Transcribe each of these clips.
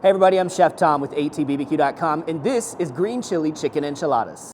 Hey everybody, I'm Chef Tom with allthingsbbq.com, and this is Green Chile Chicken Enchiladas.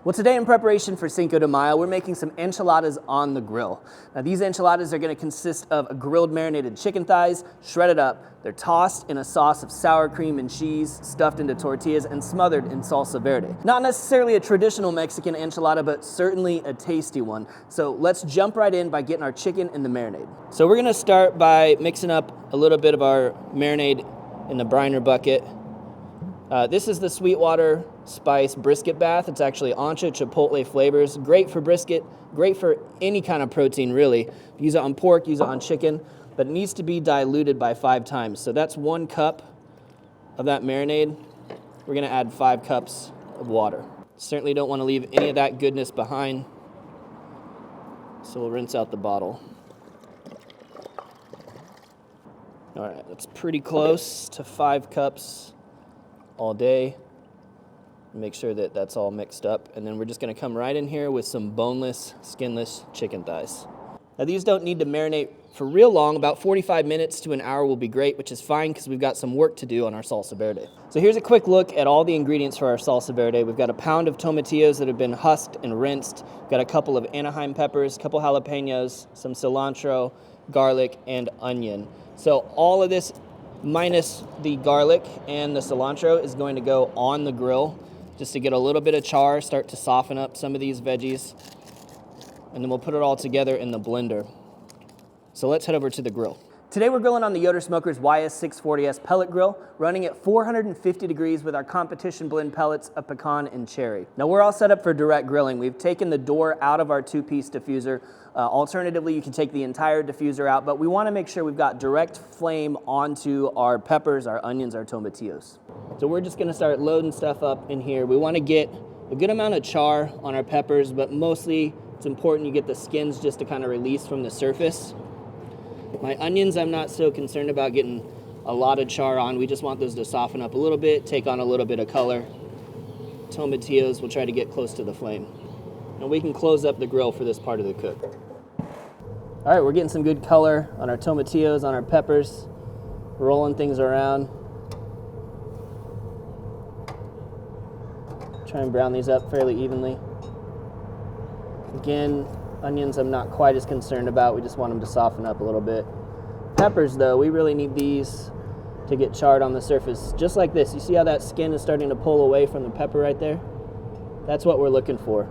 Well, today in preparation for Cinco de Mayo, we're making some enchiladas on the grill. Now these enchiladas are gonna consist of grilled marinated chicken thighs, shredded up. They're tossed in a sauce of sour cream and cheese, stuffed into tortillas, and smothered in salsa verde. Not necessarily a traditional Mexican enchilada, but certainly a tasty one. So let's jump right in by getting our chicken in the marinade. So we're gonna start by mixing up a little bit of our marinade in the briner bucket. This is the Sweetwater Spice Brisket Bath. It's actually ancho chipotle flavors. Great for brisket, great for any kind of protein really. Use it on pork, use it on chicken, but it needs to be diluted by 5 times. So that's 1 cup of that marinade. We're gonna add 5 cups of water. Certainly don't wanna leave any of that goodness behind. So we'll rinse out the bottle. All right, that's pretty close to 5 cups all day. Make sure that that's all mixed up. And then we're just gonna come right in here with some boneless, skinless chicken thighs. Now these don't need to marinate for real long. About 45 minutes to an hour will be great, which is fine because we've got some work to do on our salsa verde. So here's a quick look at all the ingredients for our salsa verde. We've got a pound of tomatillos that have been husked and rinsed. We've got a couple of Anaheim peppers, a couple jalapenos, some cilantro, garlic, and onion. So all of this minus the garlic and the cilantro is going to go on the grill just to get a little bit of char, start to soften up some of these veggies, and then we'll put it all together in the blender. So let's head over to the grill. Today we're grilling on the Yoder Smoker's YS640S pellet grill, running at 450 degrees with our competition blend pellets of pecan and cherry. Now we're all set up for direct grilling. We've taken the door out of our 2-piece diffuser. Alternatively, you can take the entire diffuser out, but we want to make sure we've got direct flame onto our peppers, our onions, our tomatillos. So we're just going to start loading stuff up in here. We want to get a good amount of char on our peppers, but mostly it's important you get the skins just to kind of release from the surface. My onions, I'm not so concerned about getting a lot of char on. We just want those to soften up a little bit, take on a little bit of color. Tomatillos, we'll try to get close to the flame. And we can close up the grill for this part of the cook. All right, we're getting some good color on our tomatillos, on our peppers, rolling things around. Try and brown these up fairly evenly. Again, onions I'm not quite as concerned about. We just want them to soften up a little bit. Peppers though, we really need these to get charred on the surface, just like this. You see how that skin is starting to pull away from the pepper right there? That's what we're looking for.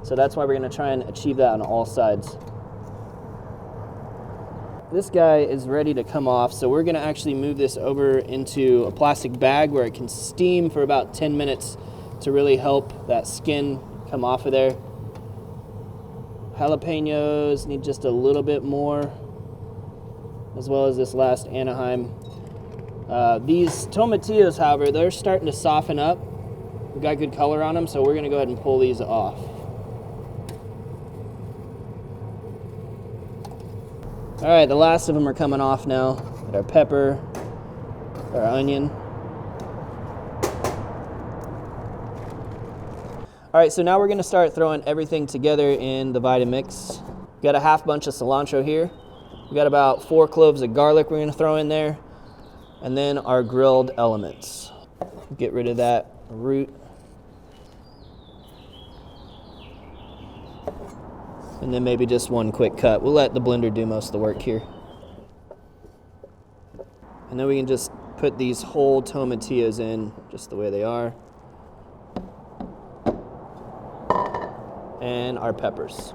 So that's why we're gonna try and achieve that on all sides. This guy is ready to come off, so we're gonna actually move this over into a plastic bag where it can steam for about 10 minutes to really help that skin come off of there. Jalapenos need just a little bit more, as well as this last Anaheim. These tomatillos, however, they're starting to soften up. We've got good color on them, so we're gonna go ahead and pull these off. All right, the last of them are coming off now. Got our pepper, our onion. All right, so now we're gonna start throwing everything together in the Vitamix. Got a half bunch of cilantro here. We got about 4 cloves of garlic we're gonna throw in there, and then our grilled elements. Get rid of that root. And then maybe just 1 quick cut. We'll let the blender do most of the work here. And then we can just put these whole tomatillos in just the way they are. And our peppers.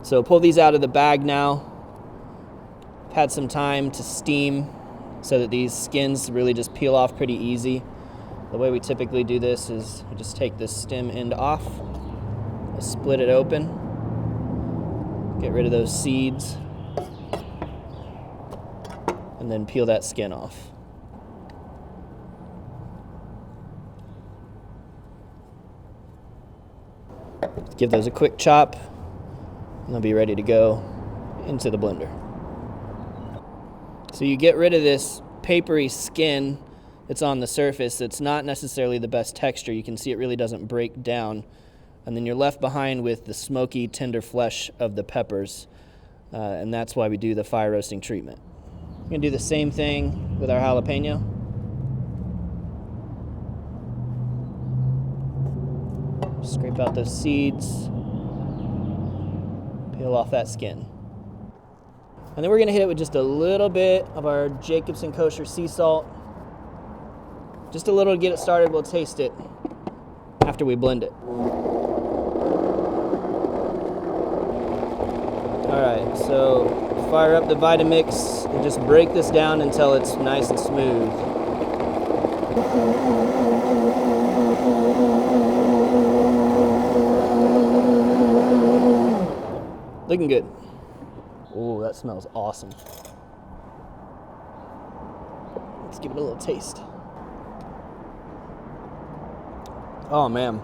So pull these out of the bag now. Had some time to steam so that these skins really just peel off pretty easy. The way we typically do this is we just take this stem end off, split it open, get rid of those seeds, and then peel that skin off. Give those a quick chop, and they'll be ready to go into the blender. So you get rid of this papery skin that's on the surface. It's not necessarily the best texture. You can see it really doesn't break down. And then you're left behind with the smoky, tender flesh of the peppers. and that's why we do the fire roasting treatment. We're gonna do the same thing with our jalapeno. Scrape out those seeds, peel off that skin. And then we're gonna hit it with just a little bit of our Jacobsen kosher sea salt. Just a little to get it started. We'll taste it after we blend it. All right, so fire up the Vitamix and just break this down until it's nice and smooth. Looking good. Oh, that smells awesome. Let's give it a little taste. Oh man,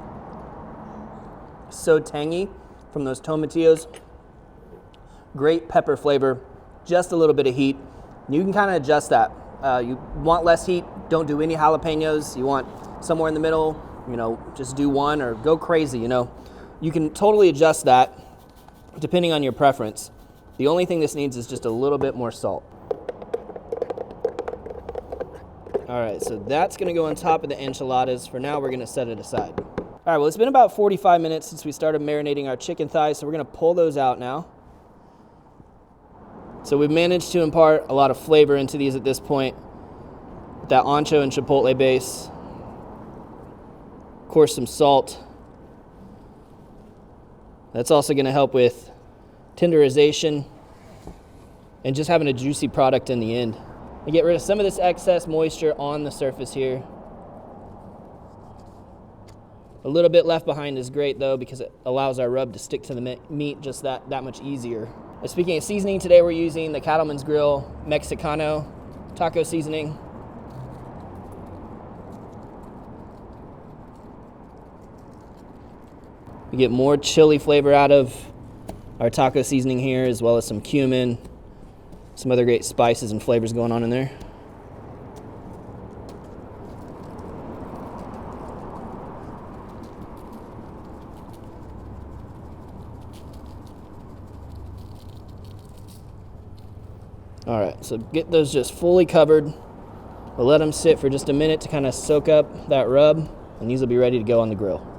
so tangy from those tomatillos. Great pepper flavor, just a little bit of heat. You can kind of adjust that. You want less heat, don't do any jalapenos. You want somewhere in the middle, just do one or go crazy, You can totally adjust that depending on your preference. The only thing this needs is just a little bit more salt. All right, so that's gonna go on top of the enchiladas. For now, we're gonna set it aside. All right, well, it's been about 45 minutes since we started marinating our chicken thighs, so we're gonna pull those out now. So we've managed to impart a lot of flavor into these at this point with that ancho and chipotle base. Of course, some salt. That's also gonna help with tenderization and just having a juicy product in the end. And get rid of some of this excess moisture on the surface here. A little bit left behind is great though, because it allows our rub to stick to the meat just that much easier. And speaking of seasoning, today we're using the Cattleman's Grill Mexicano taco seasoning. We get more chili flavor out of our taco seasoning here, as well as some cumin, some other great spices and flavors going on in there. All right, so get those just fully covered. We'll let them sit for just a minute to kind of soak up that rub, and these will be ready to go on the grill.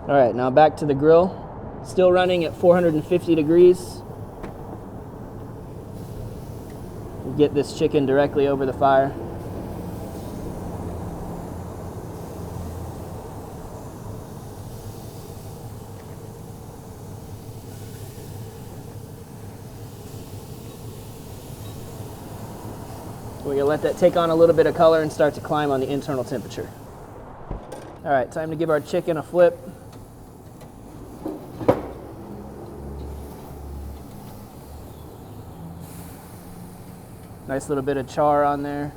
All right, now back to the grill. Still running at 450 degrees. Get this chicken directly over the fire. We're gonna let that take on a little bit of color and start to climb on the internal temperature. All right, time to give our chicken a flip. Nice little bit of char on there.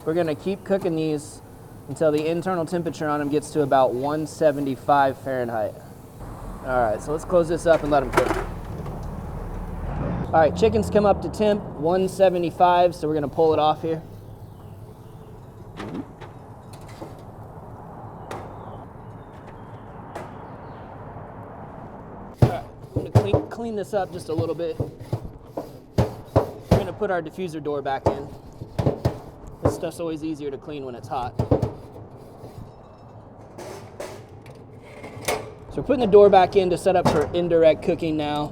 We're gonna keep cooking these until the internal temperature on them gets to about 175 Fahrenheit. All right, so let's close this up and let them cook. All right, chicken's come up to temp, 175, so we're gonna pull it off here. All right, I'm gonna clean this up just a little bit. We're gonna put our diffuser door back in. This stuff's always easier to clean when it's hot. So we're putting the door back in to set up for indirect cooking now.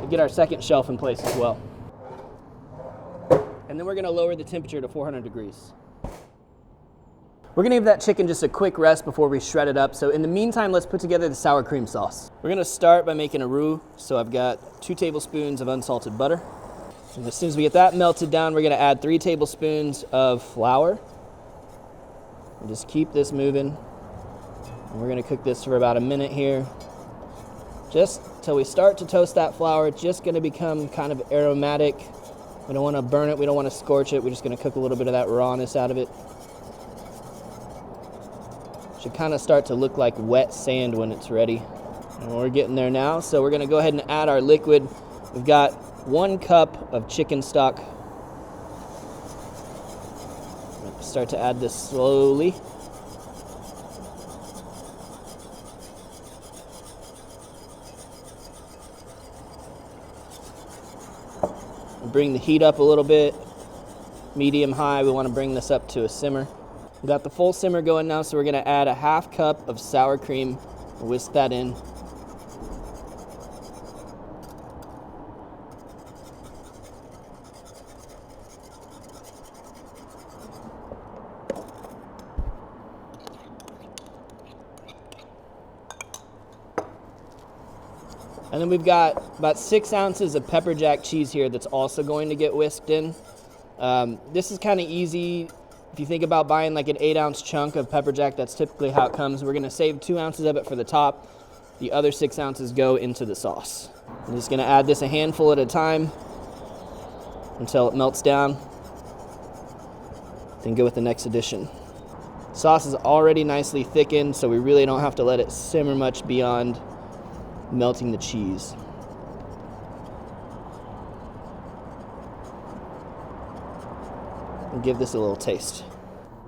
Get our second shelf in place as well. And then we're gonna lower the temperature to 400 degrees. We're gonna give that chicken just a quick rest before we shred it up. So in the meantime, let's put together the sour cream sauce. We're gonna start by making a roux. So I've got 2 tablespoons of unsalted butter. And as soon as we get that melted down, we're gonna add 3 tablespoons of flour. And just keep this moving. And we're gonna cook this for about a minute here. Just till we start to toast that flour. It's just gonna become kind of aromatic. We don't wanna burn it, we don't wanna scorch it. We're just gonna cook a little bit of that rawness out of it. Should kind of start to look like wet sand when it's ready. And we're getting there now, so we're gonna go ahead and add our liquid. We've got 1 cup of chicken stock. Start to add this slowly. bring the heat up a little bit. Medium high, we want to bring this up to a simmer. We got the full simmer going now, so we're going to add a half cup of sour cream, whisk that in. And then we've got about 6 ounces of pepper jack cheese here that's also going to get whisked in. This is kind of easy. If you think about buying like an 8-ounce chunk of pepper jack, that's typically how it comes. We're gonna save 2 ounces of it for the top. The other 6 ounces go into the sauce. I'm just gonna add this a handful at a time until it melts down. Then go with the next addition. Sauce is already nicely thickened, so we really don't have to let it simmer much beyond melting the cheese. And give this a little taste.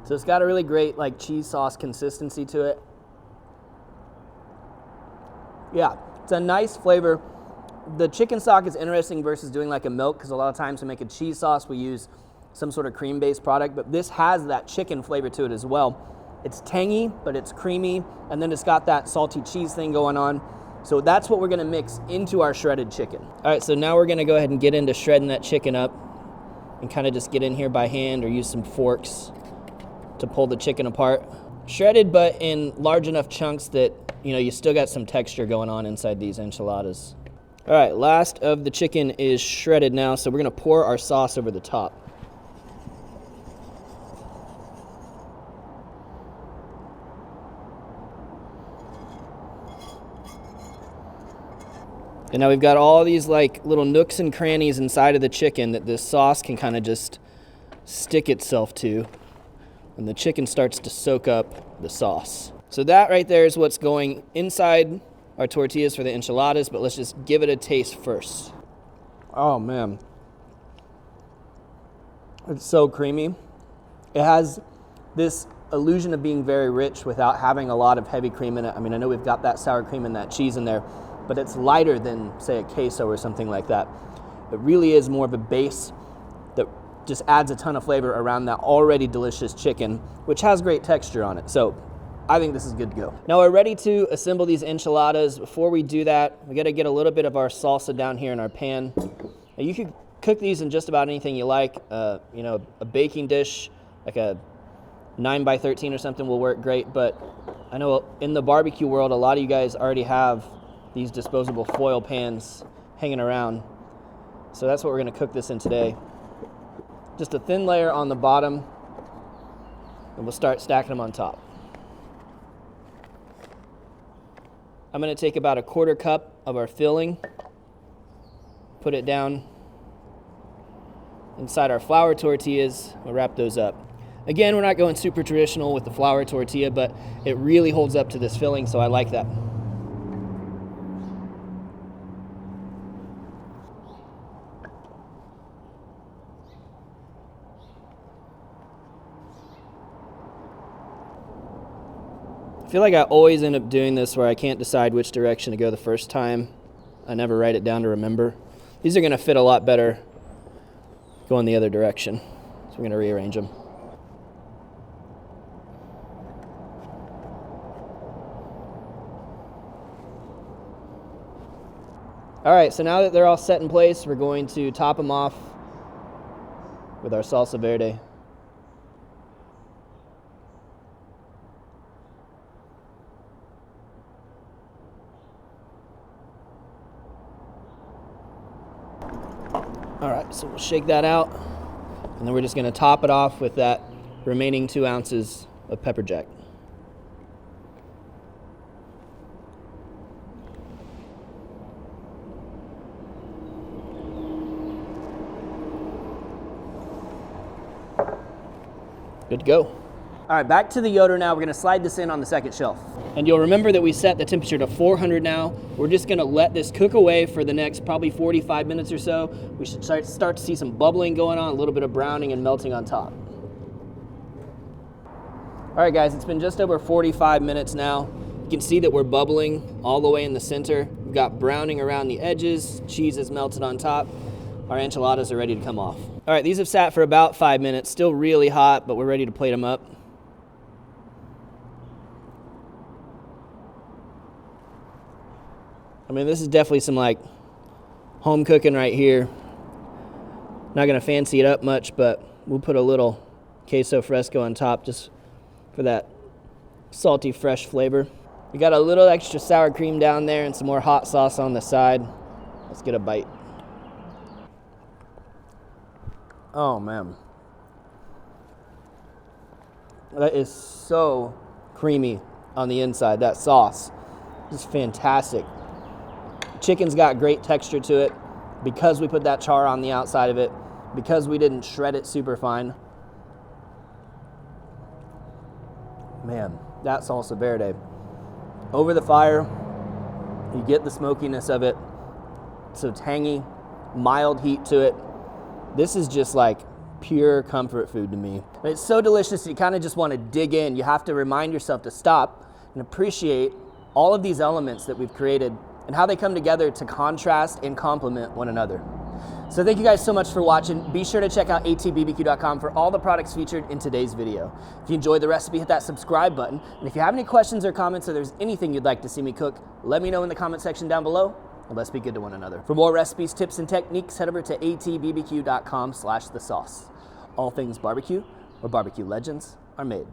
So it's got a really great like cheese sauce consistency to it. Yeah, it's a nice flavor. The chicken stock is interesting versus doing like a milk, because a lot of times to make a cheese sauce we use some sort of cream-based product, but this has that chicken flavor to it as well. It's tangy, but it's creamy, and then it's got that salty cheese thing going on. So that's what we're gonna mix into our shredded chicken. All right, so now we're gonna go ahead and get into shredding that chicken up and kind of just get in here by hand or use some forks to pull the chicken apart. Shredded, but in large enough chunks that, you know, you still got some texture going on inside these enchiladas. All right, last of the chicken is shredded now, so we're gonna pour our sauce over the top. And now we've got all these like little nooks and crannies inside of the chicken that this sauce can kind of just stick itself to when the chicken starts to soak up the sauce. So that right there is what's going inside our tortillas for the enchiladas, but let's just give it a taste first. Oh man, it's so creamy. It has this illusion of being very rich without having a lot of heavy cream in it. I mean, I know we've got that sour cream and that cheese in there, but it's lighter than, say, a queso or something like that. It really is more of a base that just adds a ton of flavor around that already delicious chicken, which has great texture on it. So I think this is good to go. Now we're ready to assemble these enchiladas. Before we do that, we gotta get a little bit of our salsa down here in our pan. Now you could cook these in just about anything you like. You know, a baking dish, like a 9x13 or something will work great, but I know in the barbecue world, a lot of you guys already have these disposable foil pans hanging around. So that's what we're gonna cook this in today. Just a thin layer on the bottom, and we'll start stacking them on top. I'm gonna take about a 1/4 cup of our filling, put it down inside our flour tortillas. We'll wrap those up. Again, we're not going super traditional with the flour tortilla, but it really holds up to this filling, so I like that. I feel like I always end up doing this where I can't decide which direction to go the first time. I never write it down to remember. These are gonna fit a lot better going the other direction. So we're gonna rearrange them. All right, so now that they're all set in place, we're going to top them off with our salsa verde. All right, so we'll shake that out, and then we're just gonna top it off with that remaining 2 ounces of pepper jack. Good to go. All right, back to the Yoder now. We're gonna slide this in on the second shelf. And you'll remember that we set the temperature to 400 now. We're just gonna let this cook away for the next probably 45 minutes or so. We should start to see some bubbling going on, a little bit of browning and melting on top. All right, guys, it's been just over 45 minutes now. You can see that we're bubbling all the way in the center. We've got browning around the edges, cheese is melted on top. our enchiladas are ready to come off. All right, these have sat for about 5 minutes, still really hot, but we're ready to plate them up. I mean, this is definitely some like home cooking right here. Not gonna fancy it up much, but we'll put a little queso fresco on top just for that salty, fresh flavor. We got a little extra sour cream down there and some more hot sauce on the side. Let's get a bite. Oh man. That is so creamy on the inside, that sauce. Just fantastic. Chicken's got great texture to it because we put that char on the outside of it, because we didn't shred it super fine. Man, that salsa verde. Over the fire, you get the smokiness of it. So tangy, mild heat to it. This is just like pure comfort food to me. It's so delicious, you kind of just want to dig in. You have to remind yourself to stop and appreciate all of these elements that we've created and how they come together to contrast and complement one another. So thank you guys so much for watching. Be sure to check out allthingsbbq.com for all the products featured in today's video. If you enjoyed the recipe, hit that subscribe button. And if you have any questions or comments, or there's anything you'd like to see me cook, let me know in the comment section down below, and let's be good to one another. For more recipes, tips, and techniques, head over to allthingsbbq.com/thesauce. All things barbecue, where barbecue legends are made.